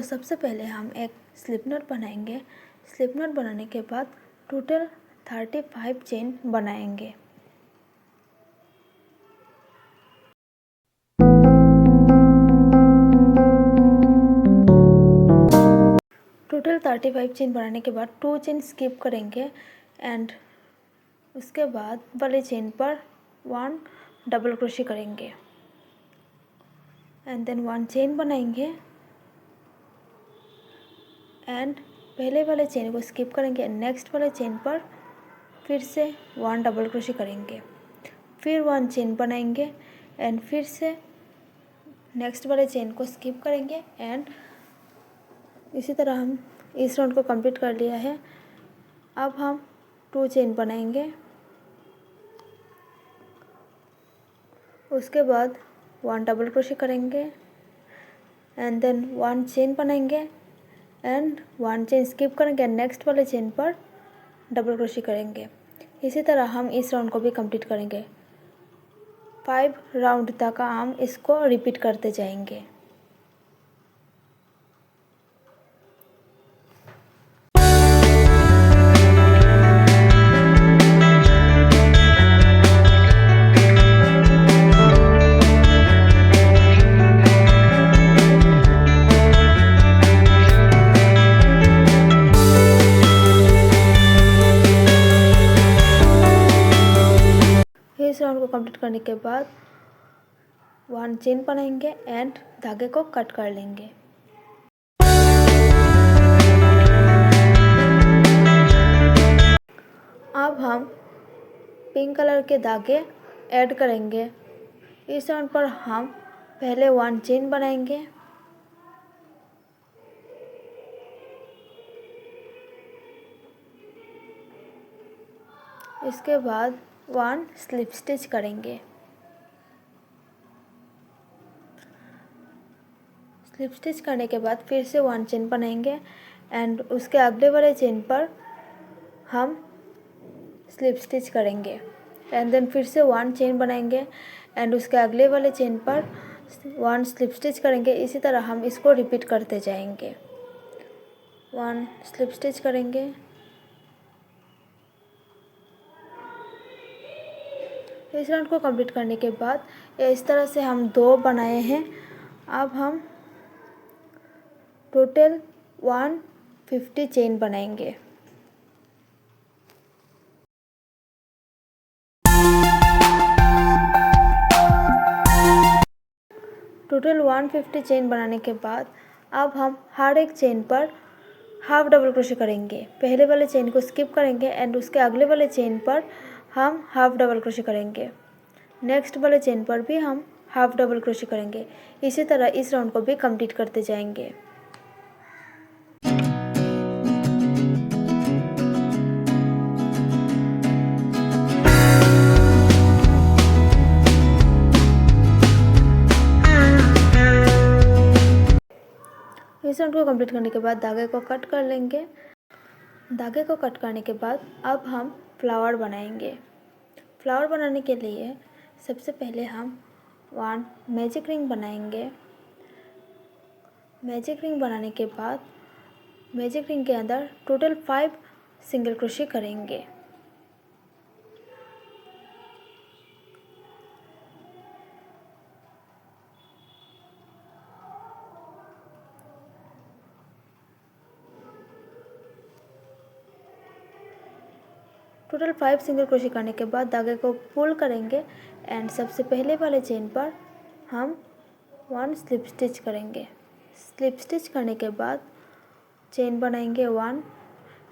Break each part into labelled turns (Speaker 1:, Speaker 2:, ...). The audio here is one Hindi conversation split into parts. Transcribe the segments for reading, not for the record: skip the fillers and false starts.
Speaker 1: सबसे पहले हम एक स्लिप नॉट बनाएंगे। स्लिप नॉट बनाने के बाद टोटल 35 चेन बनाएंगे। टोटल 35 चेन बनाने के बाद 2 चेन स्किप करेंगे एंड उसके बाद वाले चेन पर 1 डबल क्रोशे करेंगे एंड देन 1 चेन बनाएंगे एंड पहले वाले चेन को स्किप करेंगे। नेक्स्ट वाले चेन पर फिर से 1 डबल क्रोशे करेंगे, फिर 1 चेन बनाएंगे एंड फिर से नेक्स्ट वाले चेन को स्किप करेंगे एंड इसी तरह हम इस राउंड को कंप्लीट कर लिया है। अब हम 2 चेन बनाएंगे, उसके बाद 1 डबल क्रोशे करेंगे एंड देन 1 चेन बनाएंगे एंड 1 चेन स्किप करेंगे। नेक्स्ट वाले चेन पर डबल क्रोशे करेंगे। इसी तरह हम इस राउंड को भी कंप्लीट करेंगे। 5 राउंड तक हम इसको रिपीट करते जाएंगे। इस राउंड को कंप्लीट करने के बाद 1 चेन बनाएंगे एंड धागे को कट कर लेंगे। अब हम पिंक कलर के धागे ऐड करेंगे। इस राउंड पर हम पहले 1 चेन बनाएंगे, इसके बाद 1 स्लिप स्टिच करेंगे। स्लिप स्टिच करने के बाद फिर से 1 चेन बनाएंगे एंड उसके अगले वाले चेन पर हम स्लिप स्टिच करेंगे एंड देन फिर से 1 चेन बनाएंगे एंड उसके अगले वाले चेन पर 1 स्लिप स्टिच करेंगे। इसी तरह हम इसको रिपीट करते जाएंगे। 1 स्लिप स्टिच करेंगे, इस राउंड को कंप्लीट करने के बाद इस तरह से हम 2 बनाए हैं। अब हम टोटल 150 चेन बनाएंगे। टोटल 150 चेन बनाने के बाद अब हम हर एक चेन पर हाफ डबल क्रोशे करेंगे। पहले वाले चेन को स्किप करेंगे एंड उसके अगले वाले चेन पर हम हाफ डबल क्रोशे करेंगे। नेक्स्ट वाले चेन पर भी हम हाफ डबल क्रोशे करेंगे। इसी तरह इस राउंड को भी कंप्लीट करते जाएंगे। इस राउंड को कंप्लीट करने के बाद धागे को कट कर लेंगे। धागे को कट करने के बाद अब हम फ्लावर बनाएंगे। फ्लावर बनाने के लिए सबसे पहले हम 1 मैजिक रिंग बनाएंगे। मैजिक रिंग बनाने के बाद मैजिक रिंग के अंदर टोटल 5 सिंगल क्रोशे करेंगे। टोटल 5 सिंगल क्रोशे करने के बाद धागे को पुल करेंगे एंड सबसे पहले वाले चेन पर हम 1 स्लिप स्टिच करेंगे। स्लिप स्टिच करने के बाद चेन बनाएंगे 1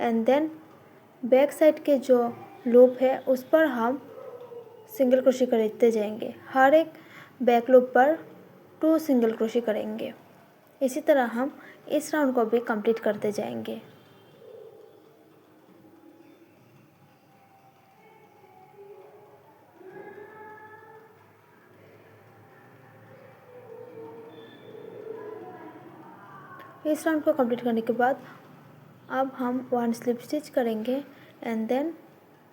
Speaker 1: एंड देन बैक साइड के जो लूप है उस पर हम सिंगल क्रोशे करते जाएंगे। हर एक बैक लूप पर 2 सिंगल क्रोशे करेंगे। इसी तरह हम इस राउंड को भी कंप्लीट करते जाएंगे। इस राउंड को कंप्लीट करने के बाद अब हम 1 स्लिप स्टिच करेंगे एंड देन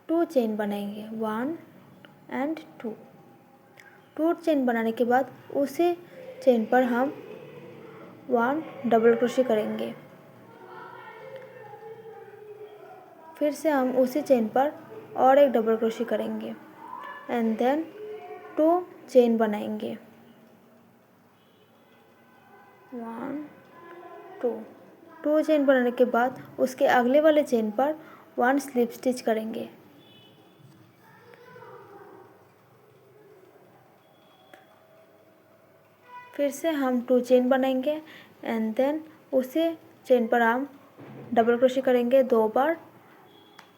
Speaker 1: 2 चेन बनाएंगे, 1 एंड 2 चेन बनाने के बाद उसी चेन पर हम 1 डबल क्रोशे करेंगे। फिर से हम उसी चेन पर और एक डबल क्रोशे करेंगे एंड देन 2 चेन बनाएंगे। 1 2 चेन बनाने के बाद उसके अगले वाले चेन पर 1 स्लिप स्टिच करेंगे। फिर से हम 2 चेन बनाएंगे एंड देन उसी चेन पर हम डबल क्रोशे करेंगे 2 बार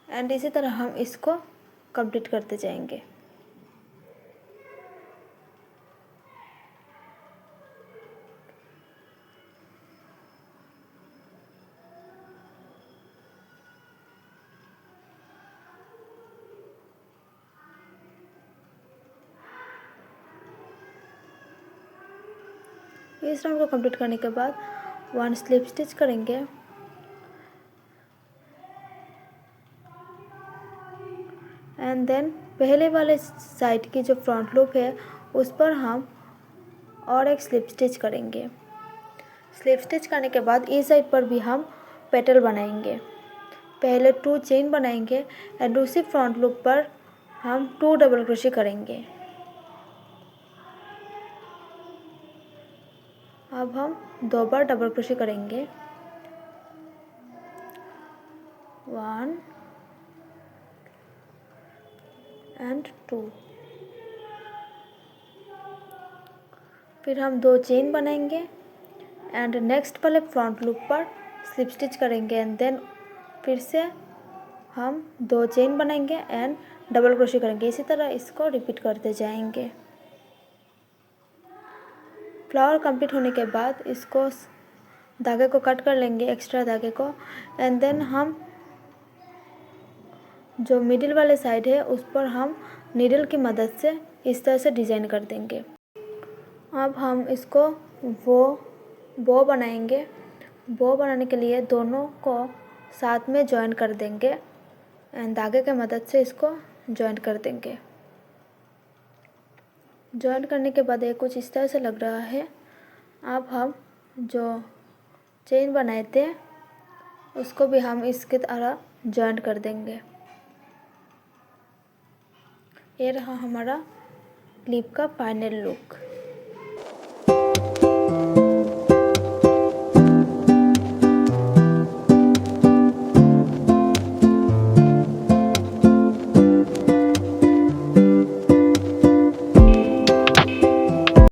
Speaker 1: एंड इसी तरह हम इसको कंप्लीट करते जाएंगे। इस राउंड को कंप्लीट करने के बाद 1 स्लिप स्टिच करेंगे एंड देन पहले वाले साइड की जो फ्रंट लूप है उस पर हम और एक स्लिप स्टिच करेंगे। स्लिप स्टिच करने के बाद इस साइड पर भी हम पेटल बनाएंगे। पहले 2 चेन बनाएंगे एंड उसी फ्रंट लूप पर हम 2 डबल क्रोशे करेंगे। अब हम 2 बार डबल क्रोशे करेंगे 1 एंड 2। फिर हम 2 चेन बनाएंगे एंड नेक्स्ट वाले फ्रंट लूप पर स्लिप स्टिच करेंगे एंड देन फिर से हम 2 चेन बनाएंगे एंड डबल क्रोशे करेंगे। इसी तरह इसको रिपीट करते जाएंगे। फ्लावर कंप्लीट होने के बाद इसको धागे को कट कर लेंगे, एक्स्ट्रा धागे को एंड देन हम जो मिडिल वाले साइड है उस पर हम नीडल की मदद से इस तरह से डिज़ाइन कर देंगे। अब हम इसको बो बनाएंगे। बो बनाने के लिए दोनों को साथ में जॉइन कर देंगे एंड धागे की मदद से इसको जॉइन कर देंगे। जॉइन करने के बाद ये कुछ इस तरह से लग रहा है। अब हम जो चेन बनाए थे उसको भी हम इसके तरह जॉइन कर देंगे। ये रहा हमारा क्लिप का फाइनल लुक।